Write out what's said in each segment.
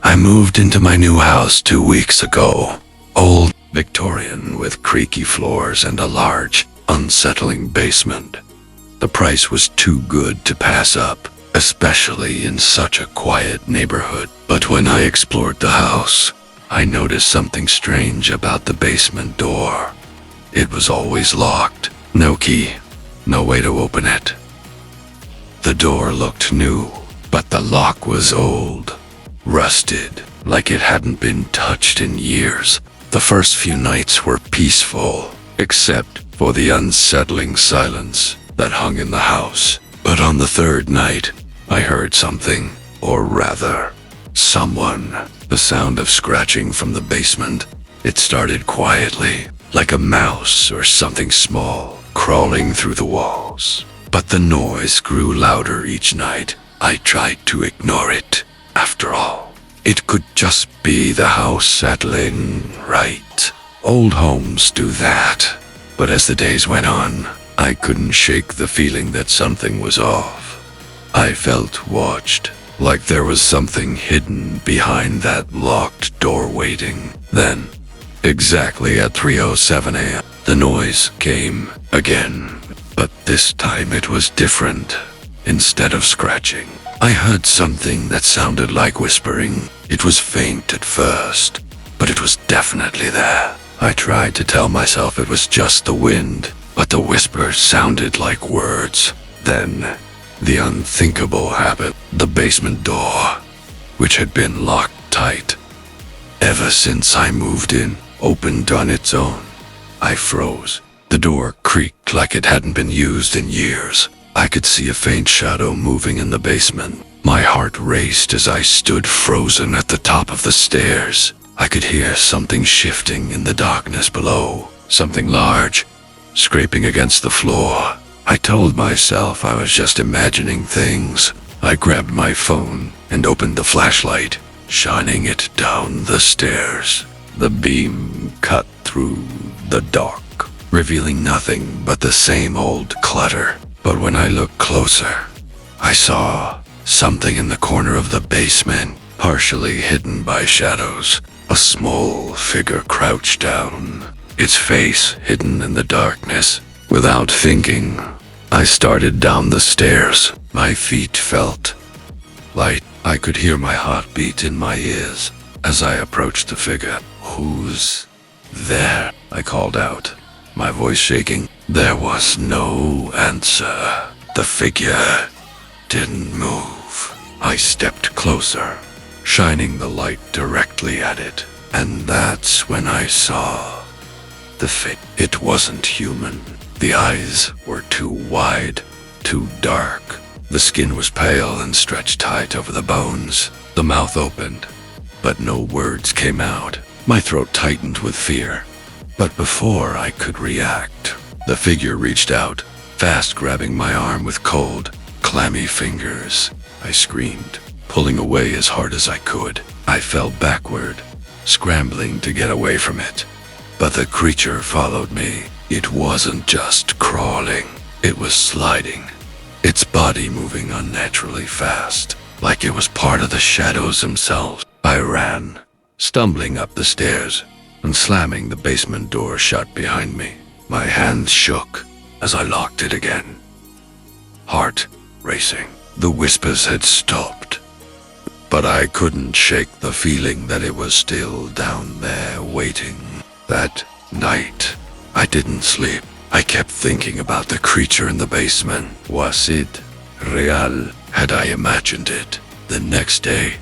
I moved into my new house 2 weeks ago. Old Victorian with creaky floors and a large, unsettling basement. The price was too good to pass up, especially in such a quiet neighborhood. But when I explored the house, I noticed something strange about the basement door. It was always locked. No key. No way to open it. The door looked new, but the lock was old. Rusted, like it hadn't been touched in years. The first few nights were peaceful, except for the unsettling silence that hung in the house. But on the third night, I heard something, or rather, someone. The sound of scratching from the basement. It started quietly, like a mouse or something small, crawling through the walls. But the noise grew louder each night. I tried to ignore it. After all, it could just be the house settling, right? Old homes do that. But as the days went on, I couldn't shake the feeling that something was off. I felt watched, like there was something hidden behind that locked door waiting. Then, exactly at 3:07 a.m., the noise came again. But this time it was different. Instead of scratching, I heard something that sounded like whispering. It was faint at first, but it was definitely there. I tried to tell myself it was just the wind, but the whispers sounded like words. Then, the unthinkable happened. The basement door, which had been locked tight ever since I moved in, opened on its own. I froze. The door creaked like it hadn't been used in years. I could see a faint shadow moving in the basement. My heart raced as I stood frozen at the top of the stairs. I could hear something shifting in the darkness below, something large, scraping against the floor. I told myself I was just imagining things. I grabbed my phone and opened the flashlight, shining it down the stairs. The beam cut through the dark, revealing nothing but the same old clutter. But when I looked closer, I saw something in the corner of the basement, partially hidden by shadows. A small figure crouched down, its face hidden in the darkness. Without thinking, I started down the stairs. My feet felt light. I could hear my heartbeat in my ears as I approached the figure. "Who's there?" I called out, my voice shaking. There was no answer. The figure didn't move. I stepped closer, shining the light directly at it, and that's when I saw the face. It wasn't human. The eyes were too wide, too dark. The skin was pale and stretched tight over the bones. The mouth opened, but no words came out. My throat tightened with fear. But before I could react, the figure reached out, fast grabbing my arm with cold, clammy fingers. I screamed, pulling away as hard as I could. I fell backward, scrambling to get away from it. But the creature followed me. It wasn't just crawling, it was sliding, its body moving unnaturally fast, like it was part of the shadows themselves. I ran, stumbling up the stairs and slamming the basement door shut behind me. My hands shook as I locked it again. Heart racing. The whispers had stopped, but I couldn't shake the feeling that it was still down there waiting. That night, I didn't sleep. I kept thinking about the creature in the basement. Was it real? Had I imagined it? The next day,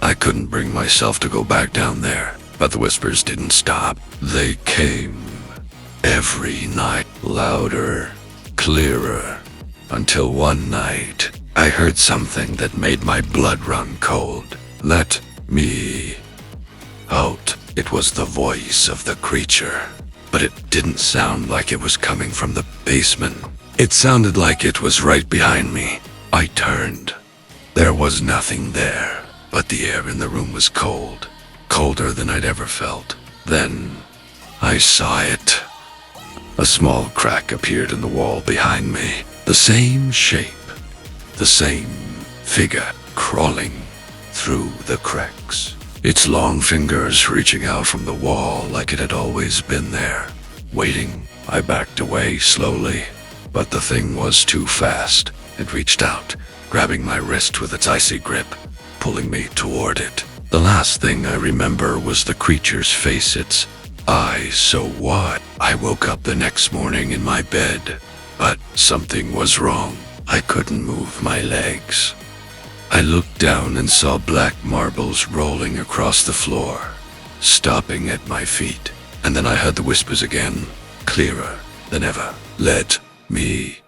I couldn't bring myself to go back down there. But the whispers didn't stop. They came every night, louder, clearer, until one night, I heard something that made my blood run cold. Let me out. It was the voice of the creature. But it didn't sound like it was coming from the basement. It sounded like it was right behind me. I turned. There was nothing there, but the air in the room was cold, colder than I'd ever felt. Then, I saw it. A small crack appeared in the wall behind me. The same shape, the same figure crawling through the cracks. its long fingers reaching out from the wall like it had always been there. Waiting, I backed away slowly, but the thing was too fast. It reached out, grabbing my wrist with its icy grip, pulling me toward it. The last thing I remember was the creature's face, its eyes so wide. I woke up the next morning in my bed, but something was wrong. I couldn't move my legs. I looked down and saw black marbles rolling across the floor, stopping at my feet. And then I heard the whispers again, clearer than ever. Let me